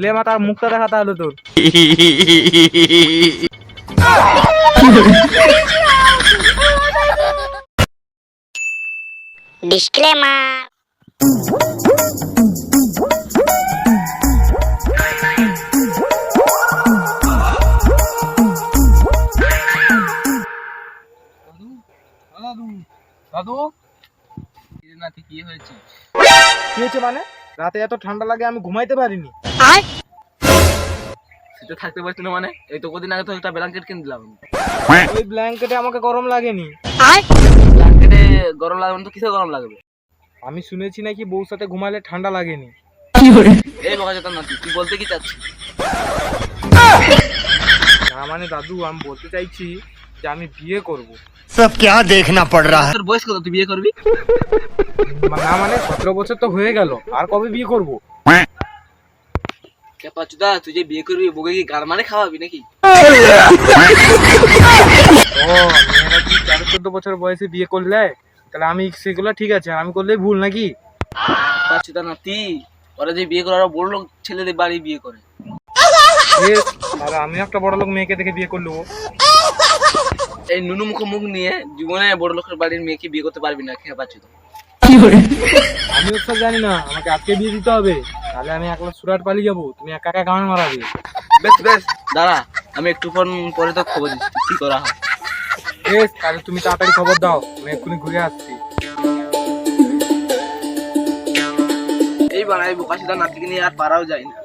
লে মা তার মুখটা দেখা তাহলে তোর। ডিসক্লেমার। দাদু নাতি কি হয়েছে? কি হয়েছে মানে? রাতে এত ঠান্ডা লাগে আমি ঘুমাইতে পারিনি। সেটা থাকতে পারছি না মানে? এই তো কদিন আগে তো একটা ব্ল্যাঙ্কেট কিনে দিলাম। ওই ব্ল্যাঙ্কেটে আমাকে গরম লাগেনি। ব্ল্যাঙ্কেটে গরম লাগবে না তো কিসে গরম লাগবে? আমি শুনেছি নাকি বউর সাথে ঘুমালে ঠান্ডা লাগেনি। এই বকাচোদা নাতি, তুই বলতে কি চাচ্ছিস? না মানে দাদু আমি বলতে চাইছি যে আমি বিয়ে করব। सब क्या देखना पड़ रहा है। তোর বয়স কত, তুই বিয়ে করবি? না মানে 17 বছর তো হয়ে গেল, আর কবে বিয়ে করব? ক্যাপাচোদা, তুই যে বিয়ে করবি বউকে কি গার মানে খাওয়াবি নাকি? ও মেয়েরা কি 13-14 বছর বয়সে বিয়ে করলে? তাহলে আমি সেগুলো ঠিক আছে, আর আমি করলেই ভুল নাকি? ক্যাপাচোদা নাতি, ওরা যে বিয়ে করে ওরা বড় লোক ছেলেদের বাড়ি বিয়ে করে। তাহলে আমি একটা বড় লোক মেয়েকে দেখে বিয়ে করলো। এই নুনু মুখ নিয়ে জীবনে বড় লোকের বাড়ির মেয়েকে বিয়ে করতে পারবি না ক্যাপাচোদা। আমি ওসব জানি না, আমাকে আজকে বিয়ে দিতে হবে, তাহলে আমি একলা সুরাট পালিয়ে যাবো, তুমি একা একা গান মারাবে। বেশ বেশ, দাঁড়া, আমি একটু পরে তো খবর দিচ্ছি কি করা হয়। বেশ, তাহলে তুমি তাড়াতাড়ি খবর দাও, আমি এক্ষুনি ঘুরে আসছি। এই বাড়াই বোকাচোদা নাতিকে নিয়ে আর পারাও যায় না।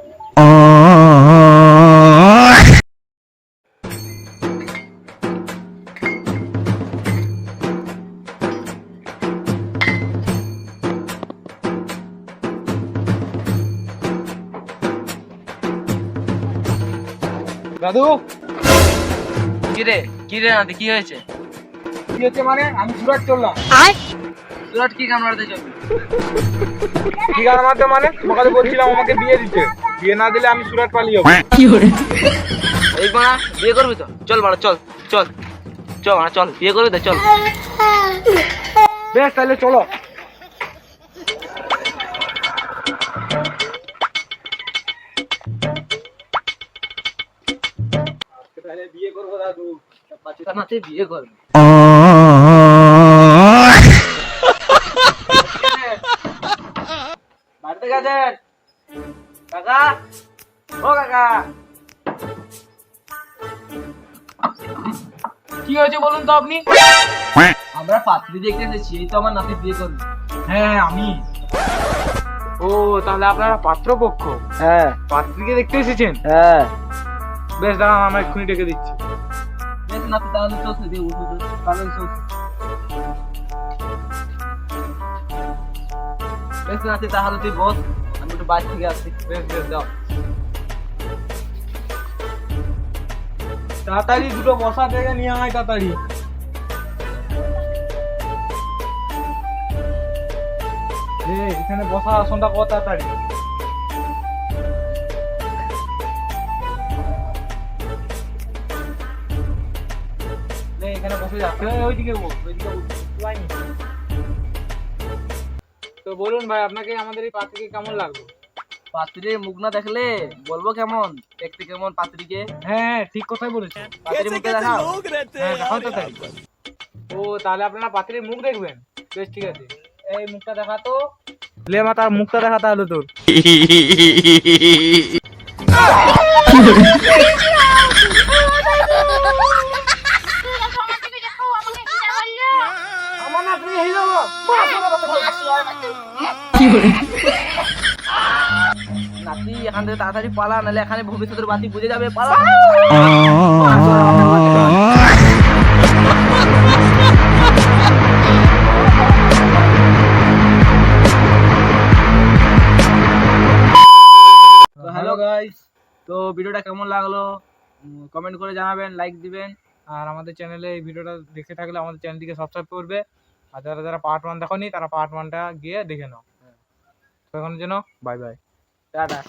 দাদু কিরে নাতি, কি হয়েছে? কি হচ্ছে মানে? আমি সুরাট চললাম। সুরাট কি গান মারাতে চলবি? কি গান মারতে মানে? তোমাকে বলছিলাম আমাকে বিয়ে দিতে, বিয়ে না দিলে আমি সুরাট পালিয়ে যাবো। এই বাড়া বিয়ে করবি তো? চল বাড়া, চল চল চল বাড়া, চল বিয়ে করবি তো, চল। বেশ তাহলে চলো। তাহলে বিয়ে করবো দাদু। পাঁচটা নাতি বিয়ে করবি? বাড়িতে গেছেন কাকা? ও কাকা, কি হয়েছে বলুন তো আপনি? আমরা পাত্রী দেখতে এসেছি, এই তো আমার নাতি বিয়ে করবি। হ্যাঁ আমি। ও তাহলে আপনারা পাত্রপক্ষ? হ্যাঁ পাত্রীকে দেখতে এসেছেন? হ্যাঁ। বেশ দাঁড়ান, আমরা এক্ষুনি ডেকে দিচ্ছি। বেশ নাতি, তাহলে তো সেদিকে উঠো তো, তাহলে তো। বেশ নাতি, তাহলে তুই বস, আমি একটু বাইরে থেকে আসছি। বেশ বেশ দাও। তাড়াতাড়ি দুটো বসা থেকে নিয়ে আয় তাড়াতাড়ি। এখানে বসা আসনটা কত তাড়াতাড়ি। এখানে বসে যাচ্ছে, ওইদিকে বস, ওইদিকে বস। তো বলুন ভাই, আপনাকে আমাদের এই পাত্রীকে কেমন লাগলো? পাত্রীর মুখ না দেখলে বলবো কেমন দেখতে, কেমন পাত্রীকে? হ্যাঁ ঠিক কথাই বলেছেন। পাত্রীর মুখে দেখাও। হ্যাঁ দেখাও তাড়াতাড়ি। ও তাহলে আপনারা পাত্রীর মুখ দেখবেন? বেশ ঠিক আছে, এই মুখটা দেখা তো। লে মা তার মুখটা দেখা তাহলে তোর। আমার না তুমি হইলো নাতি এখান থেকে তাড়াতাড়ি পালা, নাহলে এখানে ভবিষ্যতের বাতি বুঝে যাবে, পালা। তো হ্যালো গাইস, তো ভিডিওটা কেমন লাগলো কমেন্ট করে জানাবেন, লাইক দিবেন। আর আমাদের চ্যানেলে এই ভিডিওটা দেখে থাকলে আমাদের চ্যানেলটিকে সাবস্ক্রাইব করবে। আর যারা যারা পার্ট 1 দেখোনি তারা পার্ট 1টা গিয়ে দেখে নাও। তো এখনের জন্য বাই বাই, টাটা।